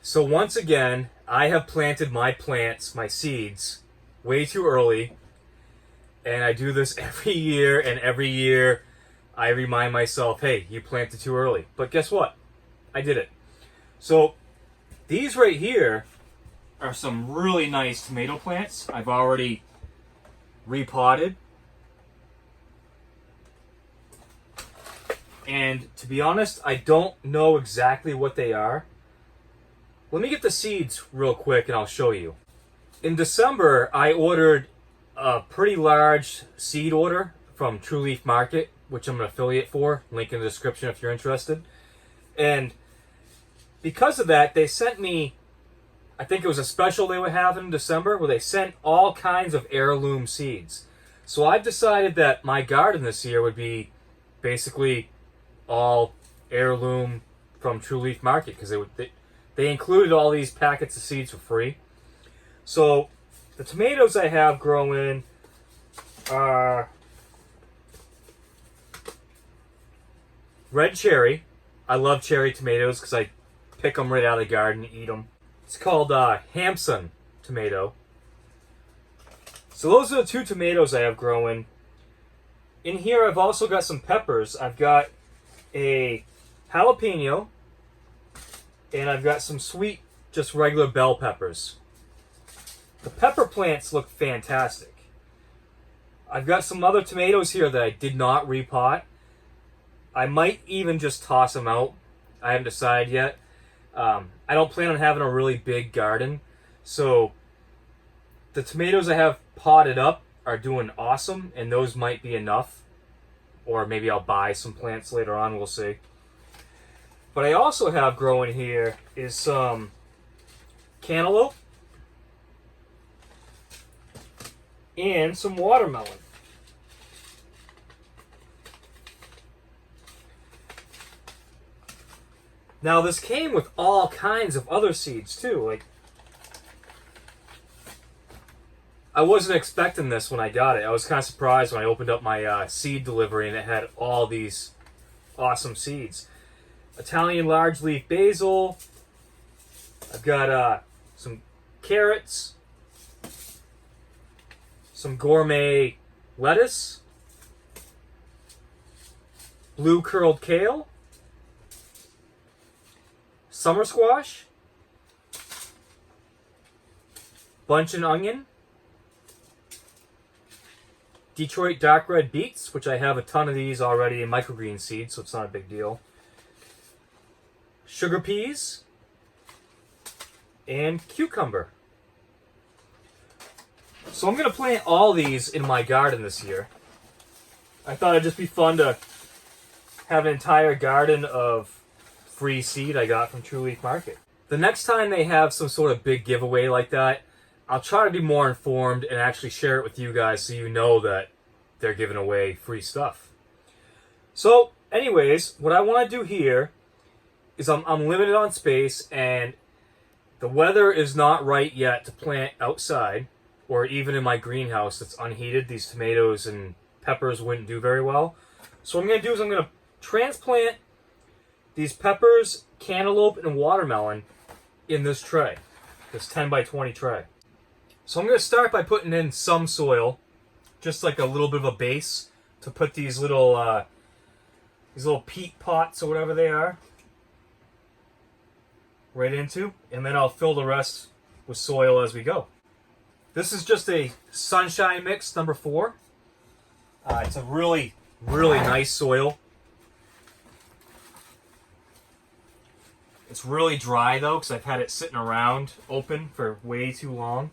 So once again, I have planted my plants, my seeds, way too early. And I do this every year, and every year I remind myself, hey, you planted too early. But guess what? I did it. So these right here are some really nice tomato plants. I've already repotted. And to be honest, I don't know exactly what they are. Let me get the seeds real quick and I'll show you. In December, I ordered a pretty large seed order from True Leaf Market, which I'm an affiliate for. Link in the description if you're interested. And because of that, they sent me, I think it was a special they would have in December, where they sent all kinds of heirloom seeds. So I've decided that my garden this year would be basically all heirloom from True Leaf Market, because they included all these packets of seeds for free. So the tomatoes I have growing are red cherry. I love cherry tomatoes because I pick them right out of the garden and eat them. It's called Hampson tomato. So those are the two tomatoes I have growing. In here I've also got some peppers. I've got a jalapeno, and I've got some sweet, just regular bell peppers. The pepper plants look fantastic. I've got some other tomatoes here that I did not repot. I might even just toss them out. I haven't decided yet. I don't plan on having a really big garden, so the tomatoes I have potted up are doing awesome, and those might be enough. Or maybe I'll buy some plants later on, we'll see. But I also have growing here is some cantaloupe and some watermelon. Now this came with all kinds of other seeds too. Like, I wasn't expecting this when I got it. I was kind of surprised when I opened up my seed delivery and it had all these awesome seeds. Italian large leaf basil. I've got some carrots, some gourmet lettuce, blue curled kale, summer squash, buncheon onion, Detroit dark red beets, which I have a ton of these already in microgreen seeds, so it's not a big deal. Sugar peas, and cucumber. So I'm going to plant all these in my garden this year. I thought it'd just be fun to have an entire garden of free seed I got from True Leaf Market. The next time they have some sort of big giveaway like that, I'll try to be more informed and actually share it with you guys so you know that they're giving away free stuff. So, anyways, what I want to do here is I'm limited on space, and the weather is not right yet to plant outside or even in my greenhouse that's unheated. These tomatoes and peppers wouldn't do very well. So what I'm going to do is I'm going to transplant these peppers, cantaloupe, and watermelon in this tray, this 10 by 20 tray. So I'm going to start by putting in some soil, just like a little bit of a base, to put these little peat pots or whatever they are right into, and then I'll fill the rest with soil as we go. This is just a sunshine mix number 4. It's a really, really nice soil. It's really dry though, because I've had it sitting around open for way too long.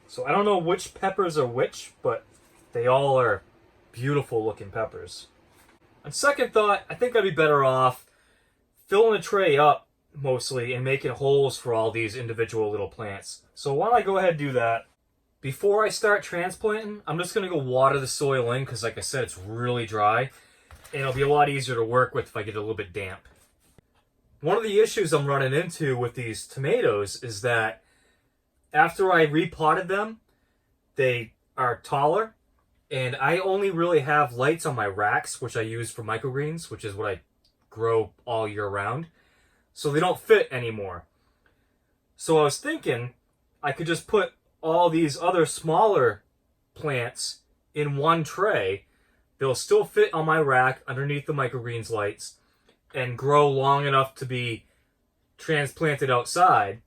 So I don't know which peppers are which, but they all are beautiful looking peppers. On second thought, I think I'd be better off filling the tray up mostly and making holes for all these individual little plants. So why don't I go ahead and do that. Before I start transplanting, I'm just going to go water the soil in because, like I said, it's really dry. And it'll be a lot easier to work with if I get it a little bit damp. One of the issues I'm running into with these tomatoes is that after I repotted them, they are taller And I only really have lights on my racks, which I use for microgreens, which is what I grow all year round. So they don't fit anymore. So I was thinking I could just put all these other smaller plants in one tray. They'll still fit on my rack underneath the microgreens lights and grow long enough to be transplanted outside.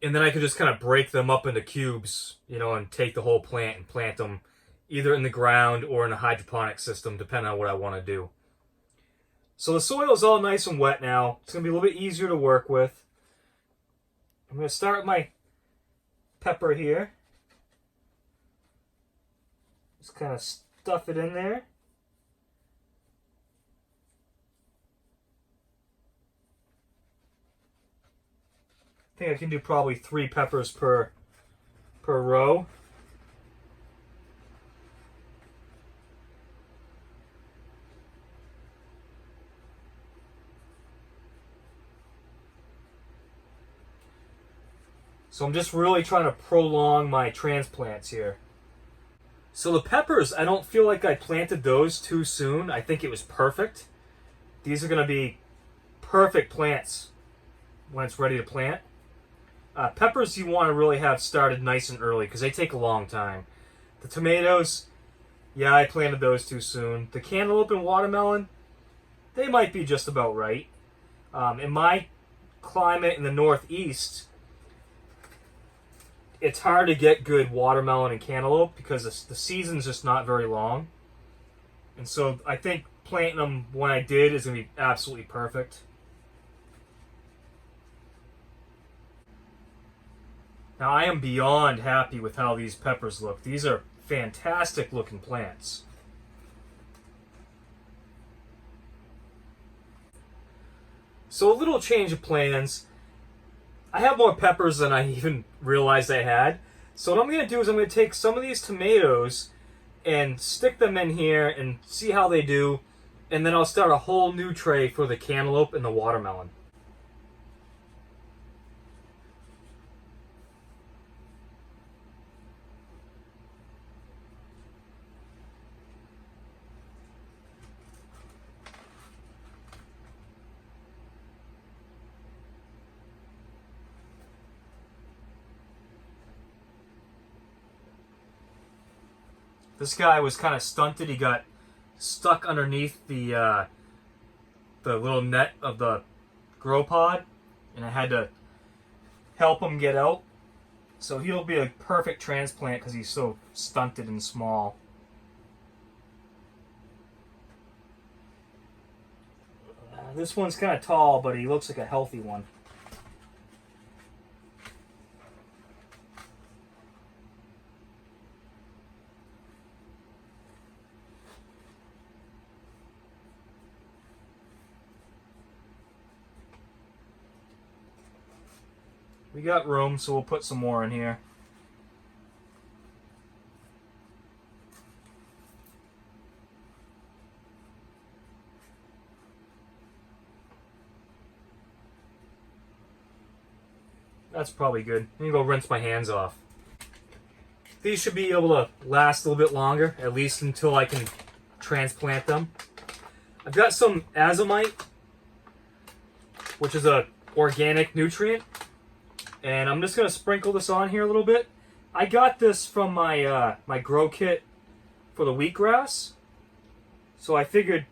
And then I could just kind of break them up into cubes, and take the whole plant and plant them either in the ground or in a hydroponic system, depending on what I want to do. So the soil is all nice and wet now. It's going to be a little bit easier to work with. I'm going to start with my pepper here. Just kind of stuff it in there. I think I can do probably 3 peppers per row. So I'm just really trying to prolong my transplants here. So the peppers, I don't feel like I planted those too soon. I think it was perfect. These are going to be perfect plants when it's ready to plant. Peppers you want to really have started nice and early because they take a long time. The tomatoes, yeah, I planted those too soon. The cantaloupe and watermelon, they might be just about right. In my climate in the Northeast, it's hard to get good watermelon and cantaloupe because the season's just not very long. And so I think planting them when I did is going to be absolutely perfect. Now I am beyond happy with how these peppers look. These are fantastic looking plants. So a little change of plans. I have more peppers than I even realized I had. So what I'm going to do is I'm going to take some of these tomatoes and stick them in here and see how they do. And then I'll start a whole new tray for the cantaloupe and the watermelon. This guy was kind of stunted. He got stuck underneath the little net of the grow pod, and I had to help him get out. So he'll be a perfect transplant because he's so stunted and small. This one's kind of tall, but he looks like a healthy one. We got room, so we'll put some more in here. That's probably good. Let me go rinse my hands off. These should be able to last a little bit longer, at least until I can transplant them. I've got some Azomite, which is a organic nutrient. And I'm just going to sprinkle this on here a little bit. I got this from my my grow kit for the wheatgrass. So I figured,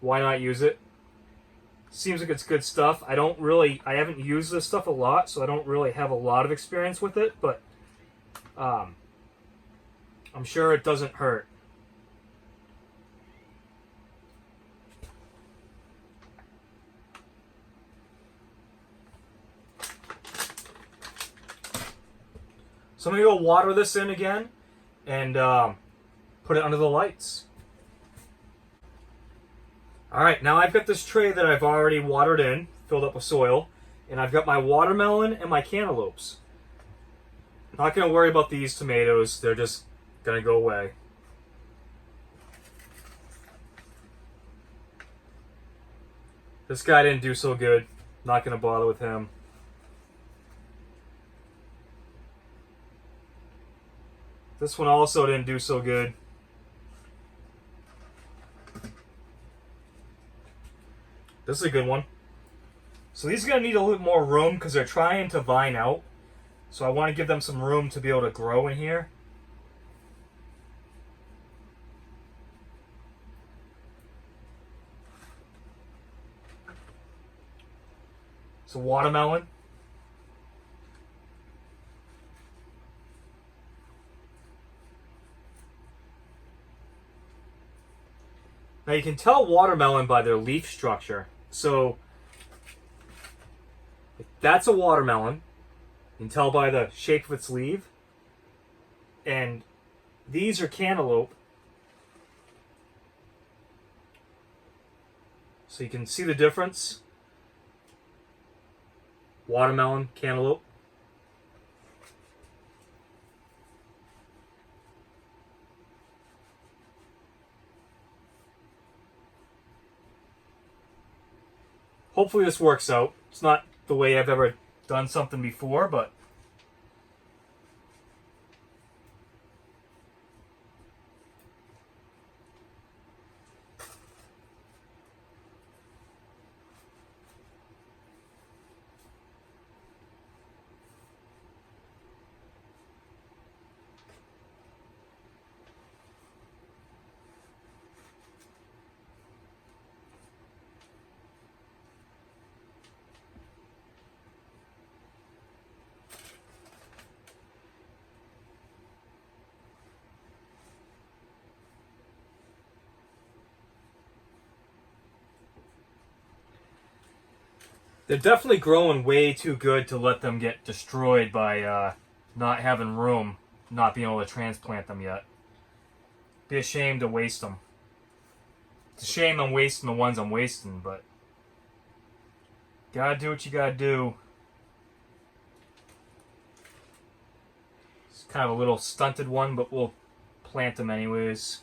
why not use it? Seems like it's good stuff. I haven't used this stuff a lot, so I don't really have a lot of experience with it, but I'm sure it doesn't hurt. So I'm going to go water this in again and put it under the lights. Alright, now I've got this tray that I've already watered in, filled up with soil, and I've got my watermelon and my cantaloupes. Not going to worry about these tomatoes, they're just going to go away. This guy didn't do so good, not going to bother with him. This one also didn't do so good. This is a good one. So these are going to need a little more room because they're trying to vine out. So I want to give them some room to be able to grow in here. So watermelon. Now you can tell watermelon by their leaf structure. So that's a watermelon. You can tell by the shape of its leaf. And these are cantaloupe. So you can see the difference. Watermelon, cantaloupe. Hopefully this works out. It's not the way I've ever done something before, but they're definitely growing way too good to let them get destroyed by not having room, not being able to transplant them yet. Be a shame to waste them. It's a shame I'm wasting the ones I'm wasting, but gotta do what you gotta do. It's kind of a little stunted one, but we'll plant them anyways.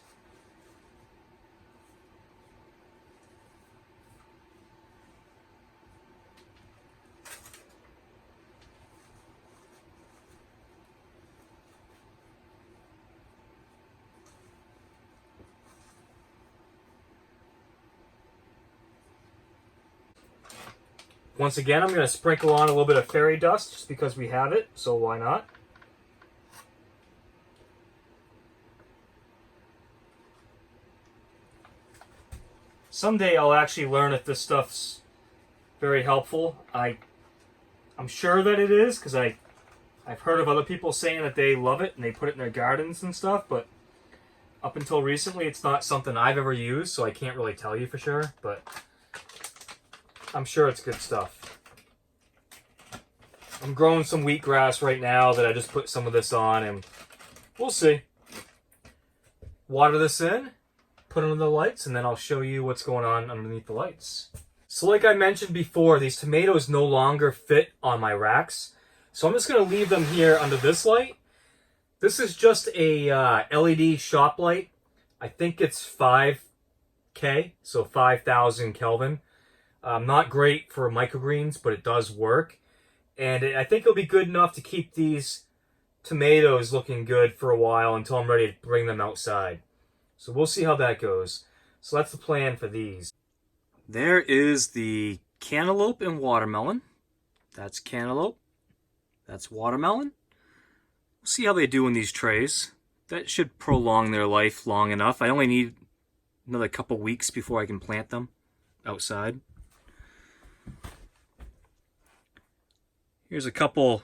Once again, I'm going to sprinkle on a little bit of fairy dust just because we have it, so why not? Someday I'll actually learn if this stuff's very helpful. I'm sure that it is because I've heard of other people saying that they love it and they put it in their gardens and stuff, but up until recently it's not something I've ever used, so I can't really tell you for sure, but I'm sure it's good stuff. I'm growing some wheatgrass right now that I just put some of this on, and we'll see. Water this in, put it under the lights, and then I'll show you what's going on underneath the lights. So like I mentioned before, these tomatoes no longer fit on my racks, so I'm just going to leave them here under this light. This is just a LED shop light. I think it's 5K, so 5,000 Kelvin. Not great for microgreens, but it does work. And I think it'll be good enough to keep these tomatoes looking good for a while until I'm ready to bring them outside. So we'll see how that goes. So that's the plan for these. There is the cantaloupe and watermelon. That's cantaloupe. That's watermelon. We'll see how they do in these trays. That should prolong their life long enough. I only need another couple weeks before I can plant them outside. Here's a couple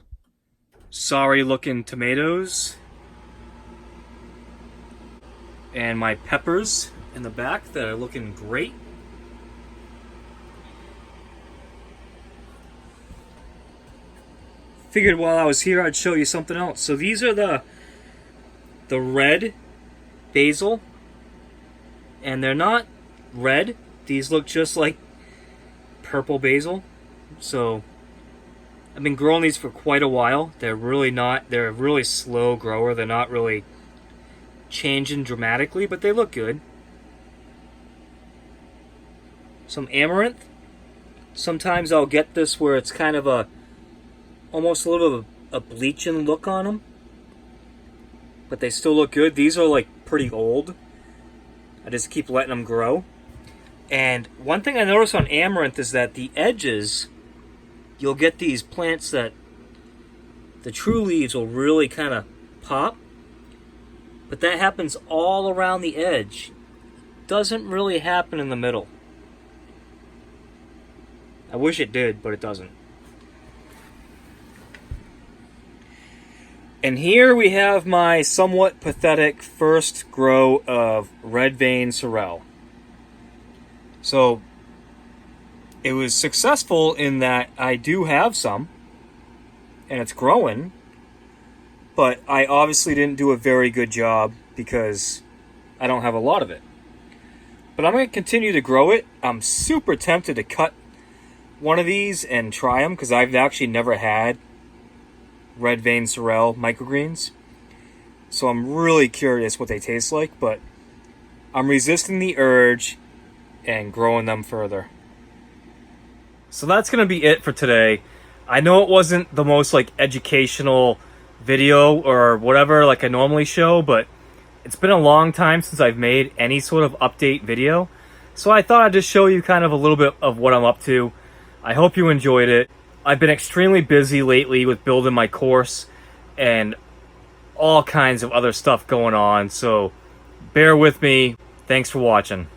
sorry looking tomatoes. And my peppers in the back that are looking great. Figured while I was here I'd show you something else. So these are the red basil. And they're not red. These look just like purple basil. So I've been growing these for quite a while. They're a really slow grower. They're not really changing dramatically, but they look good. Some amaranth. Sometimes I'll get this where it's kind of almost a little bit of a bleaching look on them, but they still look good. These are like pretty old. I just keep letting them grow. And one thing I noticed on amaranth is that the edges, you'll get these plants that the true leaves will really kind of pop. But that happens all around the edge. Doesn't really happen in the middle. I wish it did, but it doesn't. And here we have my somewhat pathetic first grow of red vein sorrel. So it was successful in that I do have some, and it's growing, but I obviously didn't do a very good job because I don't have a lot of it. But I'm going to continue to grow it. I'm super tempted to cut one of these and try them because I've actually never had red vein sorrel microgreens. So I'm really curious what they taste like, but I'm resisting the urge and growing them further. So that's going to be it for today. I know it wasn't the most like educational video or whatever like I normally show, but it's been a long time since I've made any sort of update video. So I thought I'd just show you kind of a little bit of what I'm up to. I hope you enjoyed it. I've been extremely busy lately with building my course and all kinds of other stuff going on, so bear with me. Thanks for watching.